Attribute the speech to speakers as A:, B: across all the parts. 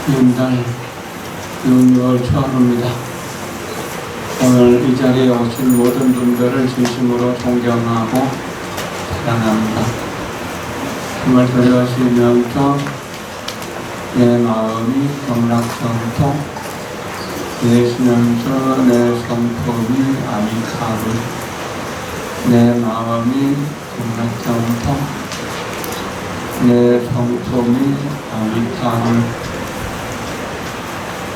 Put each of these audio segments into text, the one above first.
A: 윤달 6월 초하루입니다. 오늘 이 자리에 오신 모든 분들을 진심으로 존경하고 사랑합니다. 정말 들으시면서 내 마음이 경락정통, 내쉬면서 내 성품이 아미타불, 내 마음이 경락정통, 내 성품이 아미타불,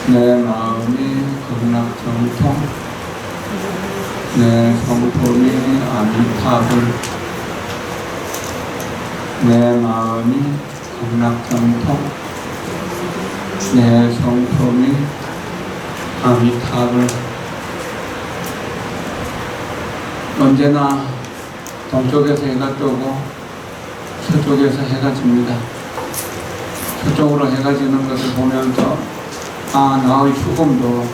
A: 내 마음이 극락정통, 내 성품이 아미타불, 내 마음이 극락정통, 내 성품이 아미타불. 언제나 동쪽에서 해가 뜨고 서쪽에서 해가 집니다. 서쪽으로 해가 지는 것을 보면서 나의 죽음도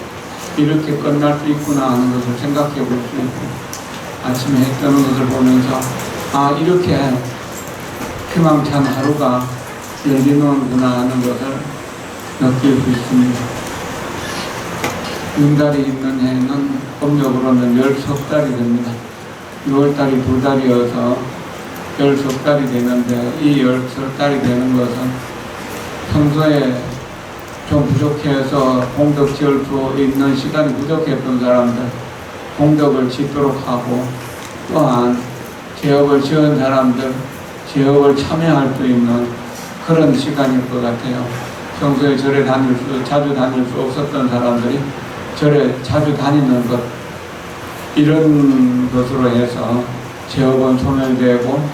A: 이렇게 끝날 수 있구나 하는 것을 생각해 볼 수 있고, 아침에 해 뜨는 것을 보면서 이렇게 희망찬 하루가 열리는구나 하는 것을 느낄 수 있습니다. 윤달이 있는 해는 음력으로는 10석달이 됩니다. 6월달이 2달이어서 10석달이 되는데, 이 10석달이 되는 것은 평소에 좀 부족해서 공덕 지을 수 있는 시간이 부족했던 사람들, 공덕을 짓도록 하고, 또한 제업을 지은 사람들, 제업을 참여할 수 있는 그런 시간일 것 같아요. 평소에 절에 자주 다닐 수 없었던 사람들이 절에 자주 다니는 것, 이런 것으로 해서 제업은 소멸되고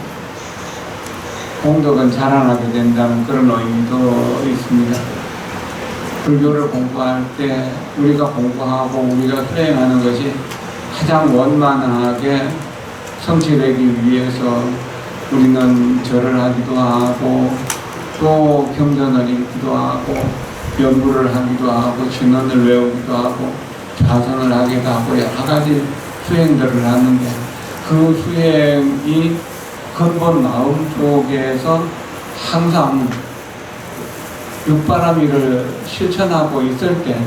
A: 공덕은 자라나게 된다는 그런 의미도 있습니다. 불교를 공부할 때 우리가 공부하고 우리가 수행하는 것이 가장 원만하게 성취되기 위해서 우리는 절을 하기도 하고, 또 경전을 읽기도 하고, 연구를 하기도 하고, 진언을 외우기도 하고, 좌선을 하기도 하고, 여러 가지 수행들을 하는데, 그 수행이 근본 마음 속에서 항상 육바라밀을 실천하고 있을 때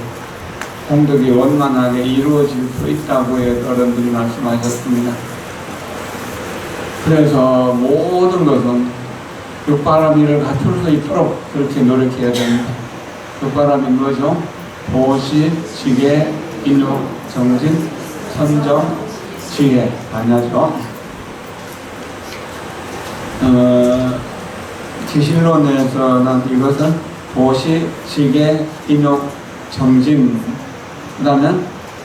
A: 공덕이 원만하게 이루어질 수 있다고 어른들이 말씀하셨습니다. 그래서 모든 것은 육바라밀을 갖출 수 있도록 그렇게 노력해야 됩니다. 육바라밀 뭐죠? 보시, 지계, 인욕, 정진, 선정, 지혜, 반야죠. 기실론에서는 이것은 보시, 지계, 인욕, 정진, 그 다음에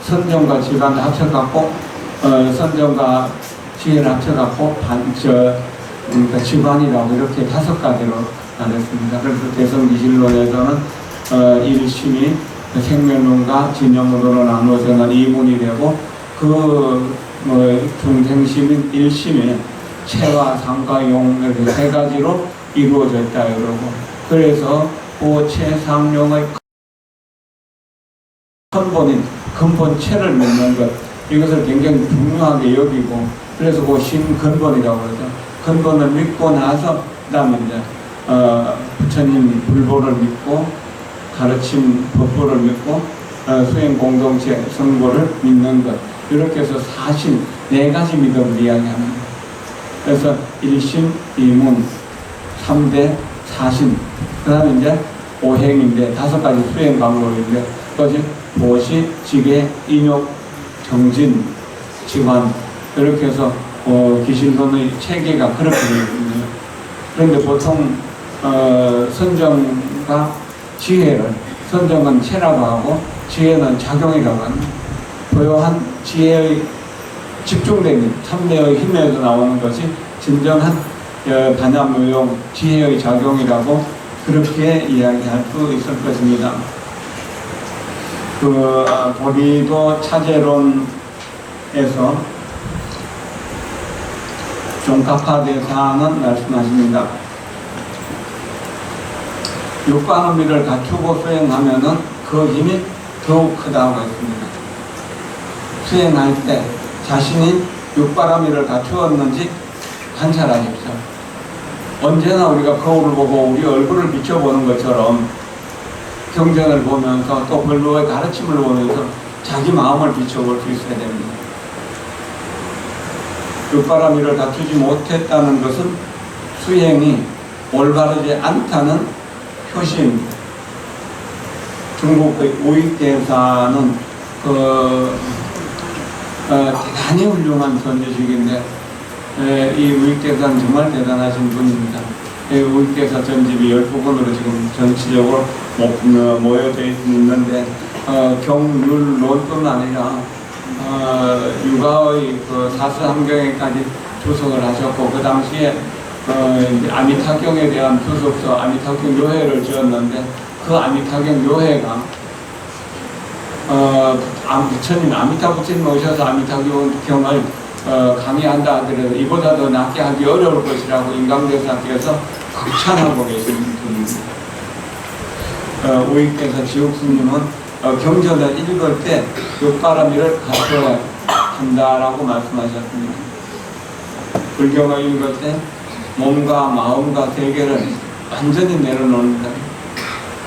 A: 선정과 지관을 합쳐갖고, 선정과 지혜를 합쳐갖고, 그러니까 지관이라고 이렇게 5가지로 나눴습니다. 그래서 대성기실론에서는 일심이 생명론과 진영론으로 나누어서는 2문이 되고, 중생심인 일심이 체와 상과 용, 이렇게 3가지로 이루어져 있다 그러고, 그래서 보체상용의 근본체를 맺는 것, 이것을 굉장히 중요하게 여기고, 그래서 그 신근본이라고 그러죠. 근본을 믿고 나서 그 다음에 이제 부처님 불보를 믿고, 가르침 법보를 믿고, 수행 공동체 성보를 믿는 것, 이렇게 해서 사신 4가지 믿음을 이야기합니다. 그래서 일심, 이문, 3대, 사신, 그 다음에 이제 5행인데 5가지 수행 방법인데, 그것이 보시, 지계, 인욕, 정진, 지관, 이렇게 해서 기실론의 체계가 그렇게 되어 있거든요. 그런데 보통 선정과 지혜를, 선정은 체라고 하고 지혜는 작용이라고 합니다. 고요한 지혜의 집중된 참내의 힘에서 나오는 것이 진정한 반야무용 지혜의 작용이라고 그렇게 이야기할 수 있을 것입니다. 도리도 차제론에서 종카파대사는 말씀하십니다. 육관의미를 갖추고 수행하면은 그 힘이 더욱 크다고 했습니다. 수행할 때 자신이 육바라밀을 갖추었는지 관찰하십시오. 언제나 우리가 거울을 보고 우리 얼굴을 비춰보는 것처럼 경전을 보면서 또 별로의 가르침을 보면서 자기 마음을 비춰볼 수 있어야 됩니다. 육바라밀을 갖추지 못했다는 것은 수행이 올바르지 않다는 표시입니다. 중국의 우익대사는 대단히 훌륭한 전지식인데 이 우익대사는 정말 대단하신 분입니다. 우익대사 전집이 12권으로 지금 전체적으로 모여져 있는데 경률론뿐 아니라 육아의 그 사스함경에까지 주석을 하셨고, 그 당시에 아미타경에 대한 주석서 아미타경 요해를 지었는데, 그 아미타경 요해가 부처님, 아미타 부처님 오셔서 아미타경을 강의한다 하더라도 이보다 더 낫게 하기 어려울 것이라고 임강대사께서 극찬하고 계시는 분입니다. 우익대사 지옥스님은 경전을 읽을 때 육바라밀을 갖춰야 한다라고 말씀하셨습니다. 불경을 읽을 때 몸과 마음과 세계를 완전히 내려놓는다.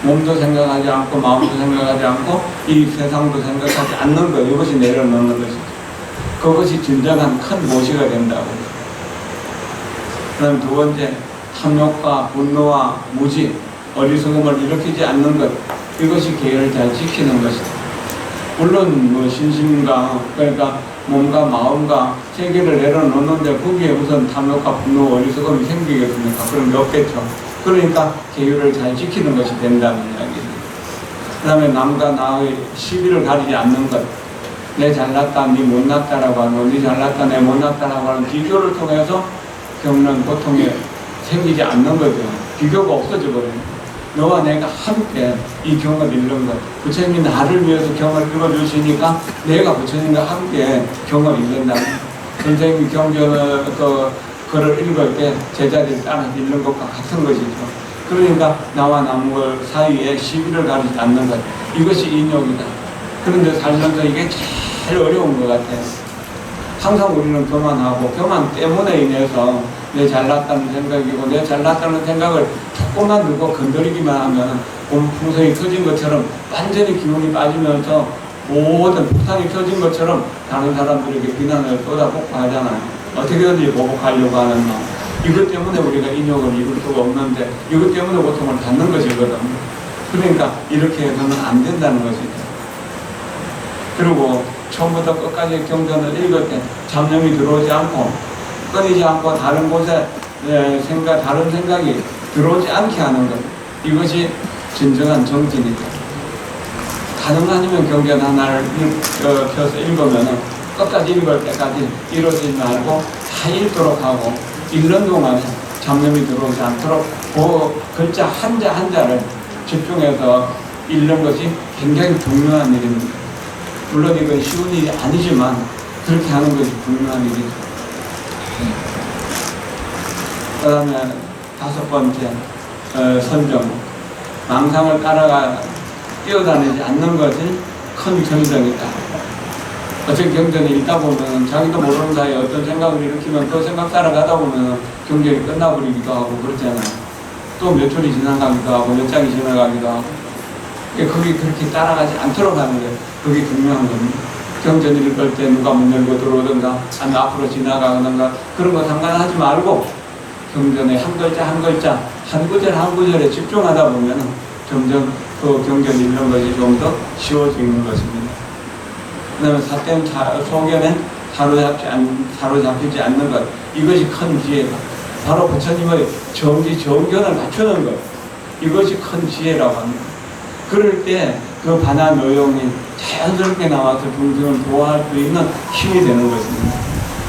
A: 몸도 생각하지 않고 마음도 생각하지 않고 이 세상도 생각하지 않는 것, 이것이 내려놓는 것이죠. 그것이 진정한 큰 모시가 된다고. 그다음 두 번째, 탐욕과 분노와 무지, 어리석음을 일으키지 않는 것, 이것이 계율을 잘 지키는 것이다. 물론 뭐 신심과, 그러니까 몸과 마음과 세계를 내려놓는데 거기에 무슨 탐욕과 분노, 어리석음이 생기겠습니까? 그런 게 없겠죠. 그러니까 계율을 잘 지키는 것이 된다는 이야기입니다. 그 다음에 남과 나의 시비를 가리지 않는 것, 내 잘났다, 네 못났다라고 하는, 네 잘났다, 내 못났다라고 하는 비교를 통해서 겪는 고통이 생기지 않는 거죠. 비교가 없어져 버려요. 너와 내가 함께 이 경을 읽는 것, 부처님이 나를 위해서 경을 읽어주시니까 내가 부처님과 함께 경을 읽는다. 선생님이 경전을 글을 읽을 때 제자들이 따라 읽는 것과 같은 것이죠. 그러니까 나와 남과 사이에 시비를 가리지 않는 것, 이것이 인욕이다. 그런데 살면서 이게 제일 어려운 것 같아요. 항상 우리는 교만하고, 교만 때문에 인해서 내 잘났다는 생각이고, 내 잘났다는 생각을 조금만 누구 건드리기만 하면 풍선이 터진 것처럼 완전히 기운이 빠지면서 모든 폭탄이 터진 것처럼 다른 사람들에게 비난을 쏟아붓고 하잖아요. 어떻게든지 보복하려고 하는 마음. 이것 때문에 우리가 인욕을 입을 수가 없는데, 이것 때문에 고통을 받는 것이거든요. 그러니까 이렇게 해서는 안 된다는 것이죠. 그리고 처음부터 끝까지 경전을 읽을 때 잡념이 들어오지 않고, 끊이지 않고 다른 곳에 다른 생각이 들어오지 않게 하는 것, 이것이 진정한 정진이다. 가능하면 경전 하나를 펴서 읽으면 끝까지 읽을 때까지 이러지 말고 다 읽도록 하고, 읽는 동안에 잡념이 들어오지 않도록 그 글자 한자 한자를 집중해서 읽는 것이 굉장히 중요한 일입니다. 물론 이건 쉬운 일이 아니지만 그렇게 하는 것이 중요한 일이죠. 그 다음에 다섯 번째, 선정. 망상을 따라가 뛰어다니지 않는 것이 큰 경전이다. 어떤 경전이 읽다 보면 자기도 모르는 사이에 어떤 생각을 일으키면 그 생각 따라가다 보면 경전이 끝나버리기도 하고 그렇잖아요. 또 몇 줄이 지나가기도 하고 몇 장이 지나가기도 하고, 그게 그렇게 따라가지 않도록 하는 게 그게 중요한 겁니다. 경전 읽을 때 누가 문 열고 들어오든가 아니면 앞으로 지나가든가 그런 거 상관하지 말고 경전에 한 글자 한 글자, 한 구절 한 구절에 집중하다 보면 점점 그 경전 읽는 것이 좀 더 쉬워지는 것입니다. 그 다음에 사템 소견에 사로잡히지 않는 것, 이것이 큰 지혜다. 바로 부처님의 정견을 갖추는 것, 이것이 큰 지혜라고 합니다. 그럴 때 그 반화 노용이 자연스럽게 나와서 중생을 도와할 수 있는 힘이 되는 것입니다.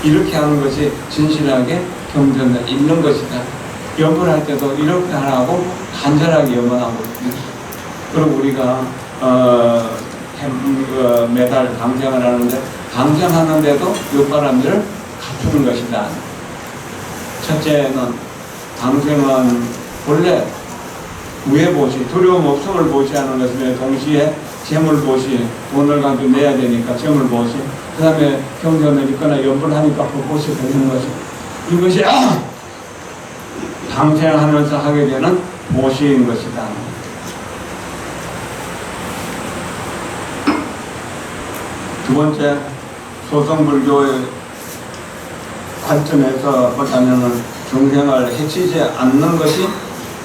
A: 이렇게 하는 것이 진실하게 경전을 읽는 것이다. 염불할 때도 이렇게 하라고 간절하게 염원하고 있습니다. 그리고 우리가 매달 강생을 하는데, 강생하는데도 육바라밀을 갖추는 것이다. 첫째는 강생은 본래 무해보시, 두려움 없음을 보시하는 것이며, 동시에 재물보시, 돈을 가지고 내야 되니까 재물보시, 그 다음에 경전을 읽거나 염불하니까 그 보시가 되는 것이, 이것이 강생하면서 하게 되는 보시인 것이다. 두 번째, 소성불교의 관점에서 보자면은 중생을 해치지 않는 것이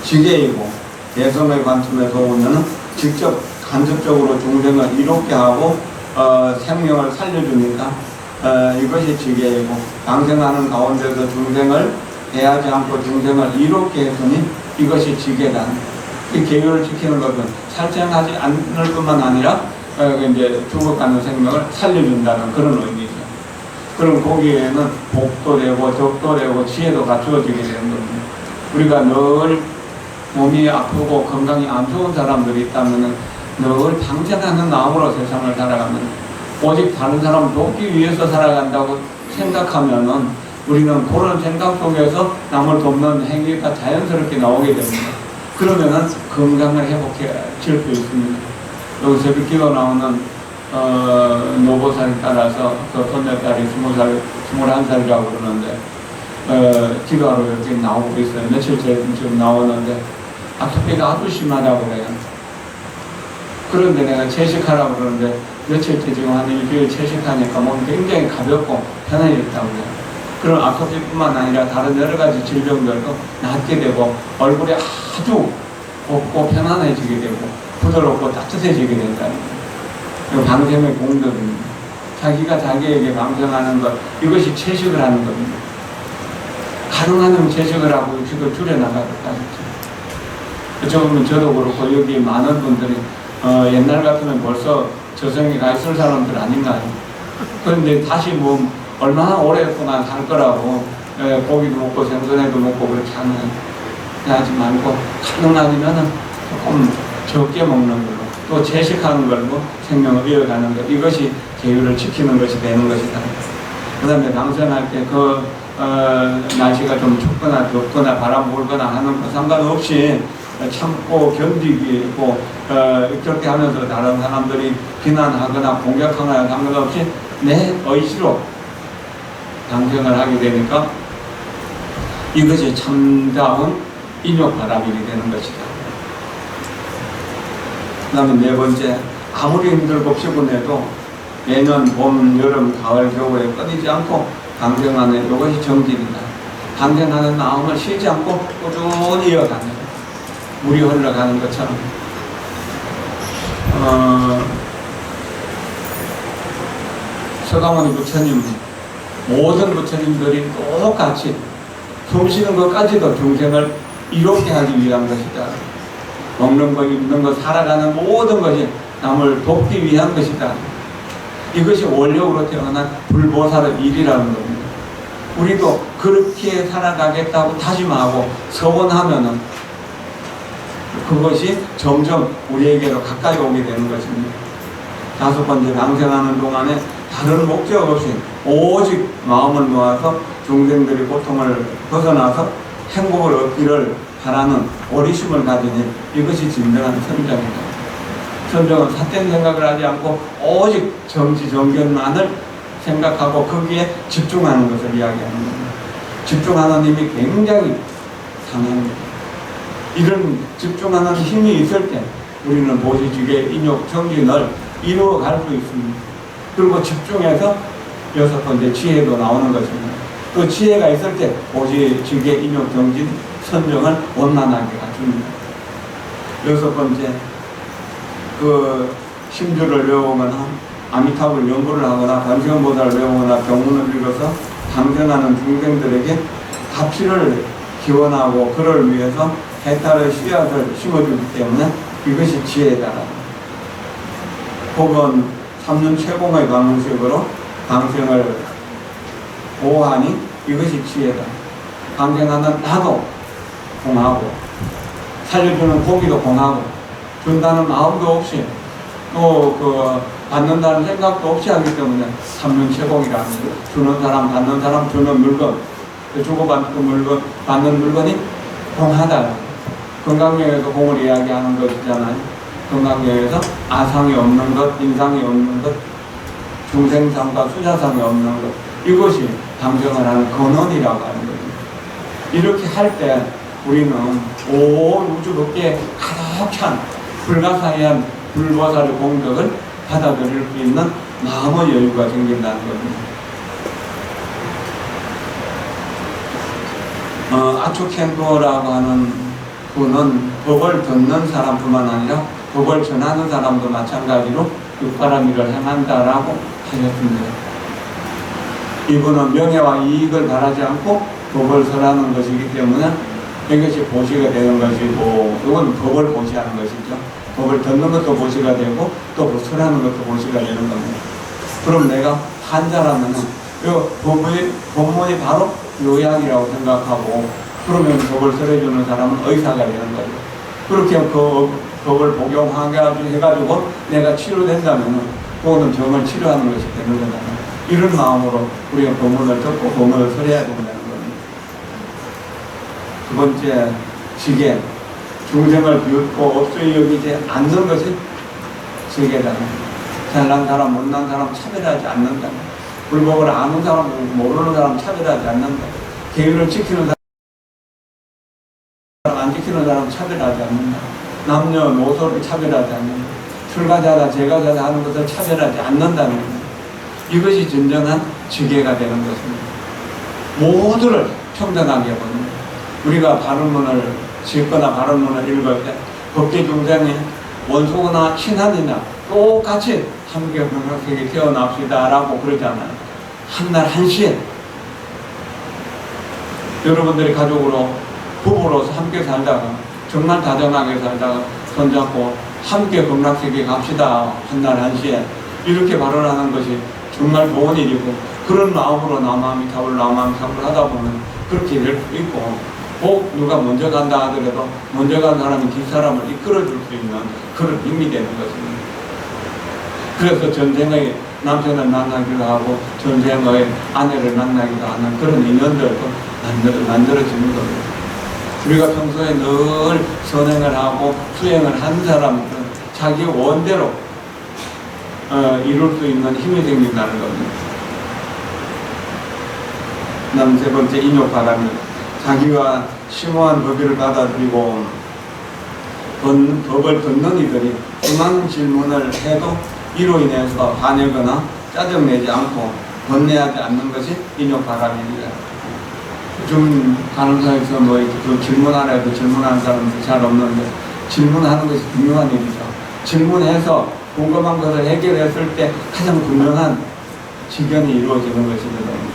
A: 지계이고, 대성의 관점에서 보면은 직접 간접적으로 중생을 이롭게 하고 생명을 살려주니까 이것이 지계이고, 방생하는 가운데서 중생을 해하지 않고 중생을 이롭게 했으니 이것이 지계다. 이 계율을 지키는 것은 살생하지 않을 뿐만 아니라 이제 죽어가는 생명을 살려준다는 그런 의미죠. 그럼 거기에는 복도 되고 덕도 되고 지혜도 갖추어지게 되는 겁니다. 우리가 늘 몸이 아프고 건강이 안 좋은 사람들이 있다면 늘 방생하는 마음으로 세상을 살아가면, 오직 다른 사람을 돕기 위해서 살아간다고 생각하면은 우리는 그런 생각 속에서 남을 돕는 행위가 자연스럽게 나오게 됩니다. 그러면은 건강을 회복해 줄 수 있습니다. 여기 새벽기도 나오는 노보살에 따라서 그 손녀딸이 20살, 21살이라고 그러는데 기도하러 이렇게 나오고 있어요. 며칠째 지금 나오는데 아토피가 아주 심하다고 그래요. 그런데 내가 채식하라고 그러는데 며칠째 지금 한 일주일 채식하니까 몸이 굉장히 가볍고 편해졌다고 그래요. 그런 아토피뿐만 아니라 다른 여러 가지 질병들도 낫게 되고 얼굴이 아주 곱고 편안해지게 되고 부드럽고 따뜻해지게 된다는 거예요. 방생의 공덕입니다. 자기가 자기에게 방생하는 것, 이것이 채식을 하는 겁니다. 가능하면 채식을 하고 육식을 줄여나가도록 하겠죠. 어쩌면 저도 그렇고 여기 많은 분들이 옛날 같으면 벌써 저승에 가 있을 사람들 아닌가요? 그런데 다시 뭐 얼마나 오랫동안 살 거라고 고기도 먹고 생선회도 먹고 그렇게 하는 하지 말고, 가능하면은 조금 적게 먹는 걸로, 또 채식하는 걸로 생명을 이어가는 것, 이것이 계율을 지키는 것이 되는 것이다. 그 다음에 방생할 때 날씨가 좀 춥거나 덥거나 바람 불거나 하는 거 상관없이 참고 견디고 그렇게 하면서 다른 사람들이 비난하거나 공격하거나 상관없이 내 의지로 방생을 하게 되니까 이것이 참다운 인욕바람이 되는 것이다. 그 다음에 네 번째, 아무리 힘들고 피곤해도 매년 봄, 여름, 가을, 겨울에 끊이지 않고 방생하는 이것이 정진이다. 방생하는 마음을 쉬지 않고 꾸준히 이어가는, 물이 흘러가는 것처럼. 서가모니 부처님, 모든 부처님들이 똑같이 숨쉬는 것까지도 중생을 이롭게 하기 위한 것이다. 먹는 것, 입는 것, 살아가는 모든 것이 남을 돕기 위한 것이다. 이것이 원력으로 태어난 불보살의 일이라는 겁니다. 우리도 그렇게 살아가겠다고 다짐하고 서원하면은 그것이 점점 우리에게로 가까이 오게 되는 것입니다. 다섯 번째, 방생하는 동안에 다른 목적 없이 오직 마음을 모아서 중생들이 고통을 벗어나서 행복을 얻기를 바라는 오리심을 가지니 이것이 진정한 선정이다. 선정은 삿된 생각을 하지 않고 오직 정지정견만을 생각하고 거기에 집중하는 것을 이야기하는 겁니다. 집중하는 힘이 굉장히 강합니다. 이런 집중하는 힘이 있을 때 우리는 보시지계 인욕 정진을 이루어갈 수 있습니다. 그리고 집중해서 여섯 번째, 지혜도 나오는 것입니다. 또 지혜가 있을 때 보시지계 인욕 정진 선정을 원만하게 갖춥니다. 여섯 번째, 그 심주를 외우거나 아미타불 연구를 하거나 관세음보살을 외우거나 경문을 읽어서 방생하는 중생들에게 가치를 기원하고 그를 위해서 해탈의 씨앗을 심어주기 때문에 이것이 지혜다. 혹은 3년 최공의 방식으로 방생을 보호하니 이것이 지혜다. 방생하는 나도 공하고 살려주는 고기도 공하고 준다는 마음도 없이 또 받는다는 생각도 없이 하기 때문에 3년 최공이라는 거예요. 주는 사람, 받는 사람, 주는 물건, 주고받는 물건, 받는 물건이 공하다. 건강명에서 공을 이야기하는 것이잖아요. 건강명에서 아상이 없는 것, 인상이 없는 것, 중생상과 수자상이 없는 것, 이것이 방생을 하는 근원이라고 하는 거예요. 이렇게 할 때 우리는 온 우주 밖에 가득 찬 불가사의한 불보살의 공덕을 받아들일 수 있는 마음의 여유가 생긴다는 겁니다. 아초켄도라고 하는 분은 법을 듣는 사람뿐만 아니라 법을 전하는 사람도 마찬가지로 육바람 일을 행한다라고 하셨습니다. 이분은 명예와 이익을 바라지 않고 법을 설하는 것이기 때문에 이것이 보시가 되는 것이고, 이건 법을 보시하는 것이죠. 법을 듣는 것도 보시가 되고 또 설하는 것도 보시가 되는 겁니다. 그럼 내가 한자라면 이 법문이 바로 요약이라고 생각하고, 그러면 법을 설해주는 사람은 의사가 되는 거죠. 그렇게 그 법을 복용해가지고 내가 치료된다면 그거는 병을 치료하는 것이 되는 거잖아요. 이런 마음으로 우리가 법문을 듣고 법문을 설해야 된다는 겁니다. 두 번째, 지계. 중생을 비웃고 업소히 여기지 않는 것이 지계잖아요. 잘난 사람, 못난 사람 차별하지 않는다. 불법을 아는 사람, 모르는 사람 차별하지 않는다. 계율을 지키는 사람, 안 지키는 사람 차별하지 않는다. 남녀노소를 차별하지 않는다. 출가자다, 제가자다 하는 것을 차별하지 않는다는 겁니다. 이것이 진정한 지계가 되는 것입니다. 모두를 평등하게 보는 거예요. 우리가 바른문을 짓거나 바른문을 읽을 때 법계 중생이 원소거나 신한이나 똑같이 함께 공각하게 태어납시다라고 그러잖아요. 한날 한시에 여러분들이 가족으로 부부로서 함께 살다가 정말 다정하게 살다가 손잡고 함께 극락세계 갑시다. 한날 한시에 이렇게 발언하는 것이 정말 좋은 일이고, 그런 마음으로 나마미타불 하다 보면 그렇게 될 수 있고, 꼭 누가 먼저 간다 하더라도 먼저 간 사람이 뒷사람을 이끌어줄 수 있는 그런 힘이 되는 것입니다. 그래서 전생의 남편을 만나기도 하고 전생의 아내를 만나기도 하는 그런 인연들도 만들어지는 겁니다. 우리가 평소에 늘 선행을 하고 수행을 한 사람들은 자기 원대로 이룰 수 있는 힘이 생긴다는 겁니다. 다음 세 번째, 인욕바람입니다. 자기가 심오한 법의를 받아들이고 법을 듣는 이들이 중한 질문을 해도 이로 인해서 화내거나 짜증내지 않고 번뇌하지 않는 것이 인욕바람입니다. 요즘 간호사에서 그 질문하라 해도 질문하는 사람들이 잘 없는데, 질문하는 것이 중요한 일이죠. 질문해서 궁금한 것을 해결했을 때 가장 분명한 지견이 이루어지는 것이거든요.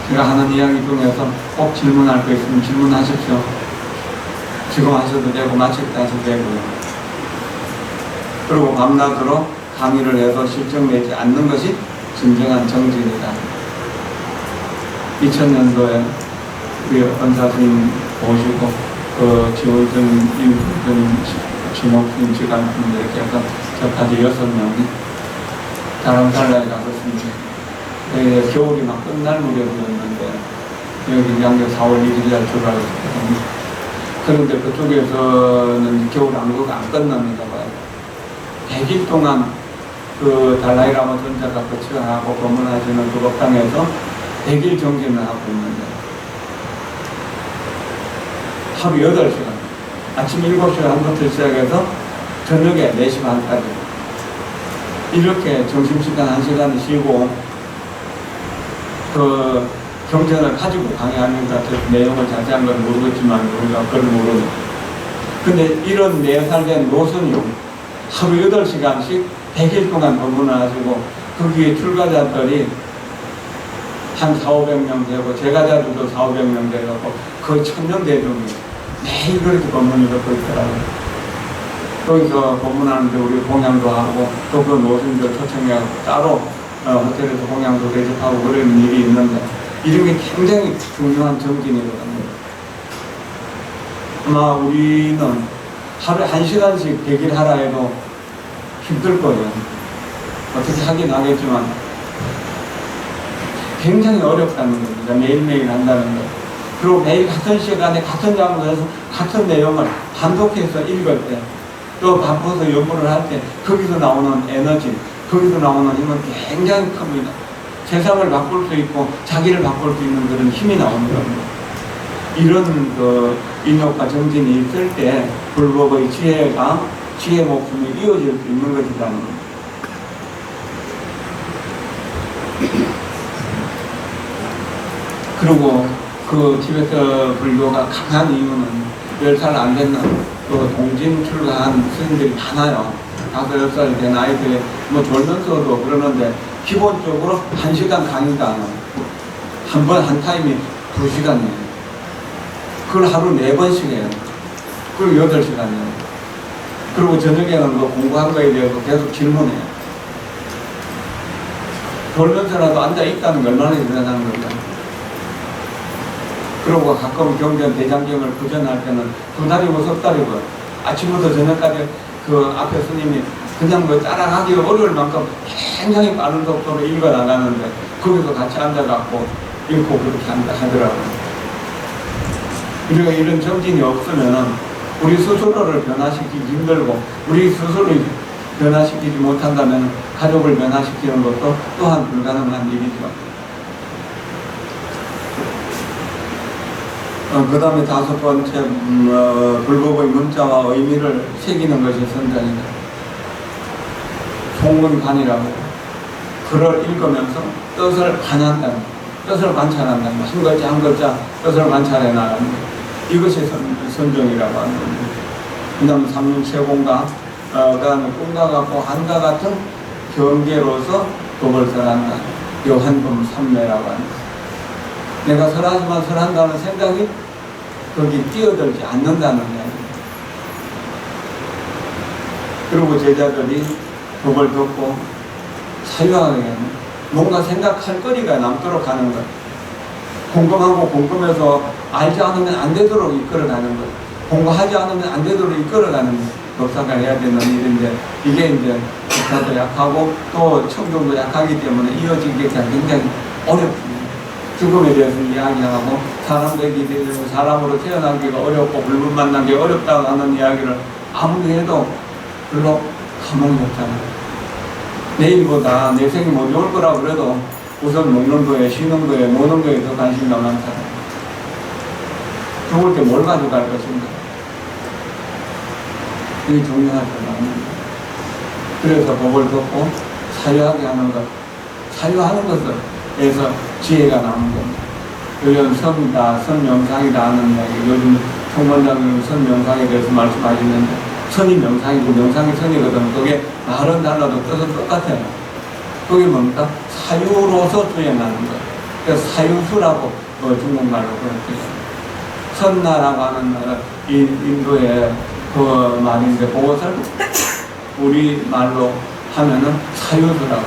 A: 제가 하는 이야기 중에서 꼭 질문할 거 있으면 질문하십시오. 지금 하셔도 되고 마칠 때 하셔도 되고요. 그리고 밤낮으로 강의를 해서 실증내지 않는 것이 진정한 정진이다. 2000년도에 우리 원사스님 오시고 지호준, 임수준, 진옥순, 지간순 이렇게 해서 저까지 6명이 다람살라에 갔었습니다. 겨울이 막 끝날 무렵이었는데 여기 양력 4월 1일날 출발했거든요. 그런데 그쪽에서는 겨울 안구가 안 끝납니다. 100일 동안 그 달라이라마尊者가 거치하고 법문하시는 그 법당에서 100일 정진을 하고 있는데 하루 8시간, 아침 7시간부터 시작해서 저녁에 4시 반까지 이렇게 점심시간 1시간을 쉬고 그 경전을 가지고 강의하니까 내용을 자세한 건 모르겠지만 우리가 그걸 모르고, 근데 이런 4살 된 노선이요 하루 8시간씩 100일 동안 법문을 하시고 거기에 출가자들이 한 4,500명 되고 제가자들도 4,500명 되고 거의 1,000명 대중이 매일 그렇게 법문을 듣고 있더라고요. 거기서 법문하는데 우리 공양도 하고 또 그 노선들 초청해서 따로 호텔에서 공양도 대접하고 그런 일이 있는데, 이런 게 굉장히 중요한 정진이거든요. 아마 우리는 하루에 1시간씩 100일 하라 해도 힘들 거예요. 어떻게 하긴 하겠지만 굉장히 어렵다는 겁니다. 매일매일 한다는 거. 그리고 매일 같은 시간에 같은 장소에서 같은 내용을 반복해서 읽을 때, 또 바빠서 연구를 할 때 거기서 나오는 에너지, 거기서 나오는 힘은 굉장히 큽니다. 세상을 바꿀 수 있고 자기를 바꿀 수 있는 그런 힘이 나오는 겁니다. 이런 그 인욕과 정진이 있을 때 불법의 지혜 목숨이 이어질 수 있는 것이라는 겁니다. 그리고 그 티베트 불교가 강한 이유는 10살 안 됐는 그 동진 출가한 스님들이 많아요. 5, 6살 된 아이들이 뭐 졸면서도 그러는데 기본적으로 1시간 강의가 한 번 한 타임이 2시간이에요. 그걸 하루 4번씩 해요. 그리고 8시간이에요. 그리고 저녁에는 뭐 공부한 거에 대해서 계속 질문해요. 졸면서라도 앉아있다는 게 얼마나 대단한 걸까. 그리고 가끔 경전 대장경을 구전할 때는 2달이고 3달이고 아침부터 저녁까지 그 앞에 스님이 그냥 뭐 따라가기가 어려울 만큼 굉장히 빠른 속도로 읽어 나가는데 거기서 같이 앉아갖고 읽고 그렇게 하더라고요. 우리가 이런 정진이 없으면은 우리 스스로를 변화시키기 힘들고 우리 스스로를 변화시키지 못한다면 가족을 변화시키는 것도 또한 불가능한 일이죠. 그 다음에 5번째 불법의 문자와 의미를 새기는 것이 선장이다. 송문관이라고 글을 읽으면서 뜻을 관한다. 뜻을 관찰한다. 한 글자 한 글자 뜻을 관찰해 나가는 것. 이것이 선정이라고 하는 겁니다. 그 다음에 삼륜체공과 그 다음에 꿈과 같고 한과 같은 경계로서 법을 설한다. 요한금 삼매라고 합니다. 내가 설하지만 설한다는 생각이 거기 뛰어들지 않는다는 이야기입니다. 그리고 제자들이 법을 듣고 사유하게 뭔가 생각할 거리가 남도록 하는 것. 궁금하고 궁금해서 알지 않으면 안 되도록 이끌어가는 것. 공부하지 않으면 안 되도록 이끌어가는 것. 법사가 해야 되는 일인데 이게 이제 법사도 약하고 또 청중도 약하기 때문에 이어지기가 굉장히 어렵습니다. 죽음에 대해서 이야기하고 사람 되기 위해서 사람으로 태어나기가 어렵고 불분 만나기 어렵다고 하는 이야기를 아무리 해도 별로 감흥이 없잖아요. 내일보다 내 생이 뭐 좋을 거라고 그래도 우선 먹는 거에 쉬는 거에 노는 거에 더 관심이 많잖아요. 죽을 때 뭘 가져갈 것인가. 이게 중요하지 않습니다. 그래서 법을 듣고 사유하게 하는 것. 사유하는 것에서 지혜가 나오는 겁니다. 요즘 선이다, 선명상이다 하는 이야기, 요즘 총관장님 선명상에 대해서 말씀하시는데 선이 명상이고 명상이 선이거든. 그게 말은 달라도 뜻은 똑같아요. 그게 뭡니까? 사유로서 수행하는 것. 그래서 사유수라고 중국말로 그렇게 선나라고 하는 나라, 인도의 그 말인데 그것을 우리 말로 하면은 사유수라고.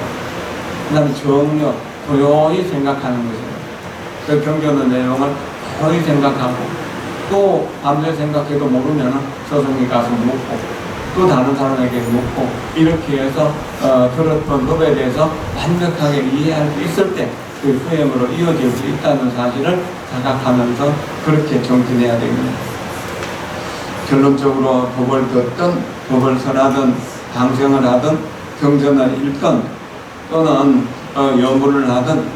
A: 그 다음에 정력, 고요히 생각하는 것이에요. 그 경전의 내용을 고요히 생각하고 또 밤새 생각해도 모르면 서성에 가서 묻고 또 다른 사람에게 묻고 이렇게 해서 들었던 법에 대해서 완벽하게 이해할 수 있을 때 그 수행으로 이어질 수 있다는 사실을 자각하면서 그렇게 정진해야 됩니다. 결론적으로 법을 듣든 법을 설하든 방생을 하든 경전을 읽든 또는 연구를 하든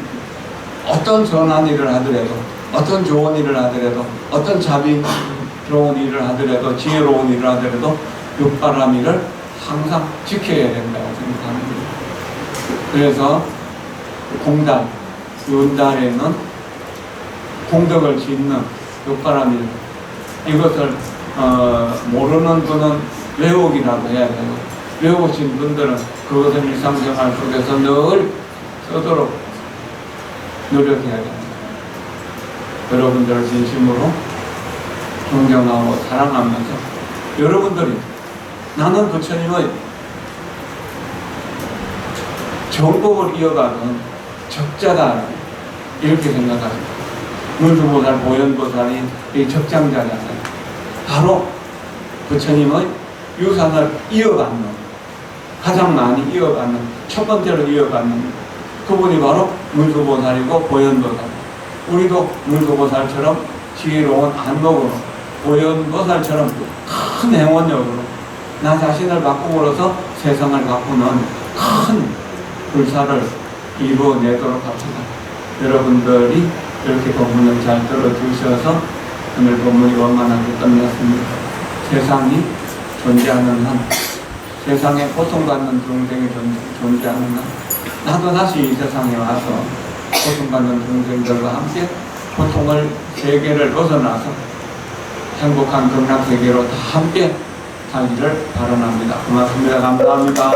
A: 어떤 선한 일을 하더라도 어떤 좋은 일을 하더라도 어떤 자비로운 일을 하더라도 지혜로운 일을 하더라도 육바라밀을 항상 지켜야 된다고 생각합니다. 그래서 공달, 윤달에는 공덕을 짓는 육바라밀 이것을 모르는 분은 외우기라고 해야 되고 외우신 분들은 그것을 일상생활 속에서 늘 쓰도록 노력해야 됩니다. 여러분들을 진심으로 존경하고 사랑하면서 여러분들이 나는 부처님의 정법을 이어가는 적자다 이렇게 생각합니다. 문수보살, 보현보살이 이 적장자잖아요. 바로 부처님의 유산을 이어받는 가장 많이 이어받는 첫 번째로 이어받는 그분이 바로 문수보살이고 보현보살. 우리도 문수보살처럼 지혜로운 안목으로 보현보살처럼 큰 행원력으로 나 자신을 바꿈으로써 세상을 바꾸는 큰 불사를 이루어내도록 합시다. 여러분들이 이렇게 법문을 잘 들어주셔서 오늘 법문이 원만하게 끝났습니다. 세상이 존재하는 한, 세상에 고통받는 동생이 존재하는 한, 나도 다시 이 세상에 와서 고통받는 동생들과 함께 고통을 세계를 벗어나서 행복한 건강 세계로 다 함께 살기를 바라옵니다. 고맙습니다. 감사합니다.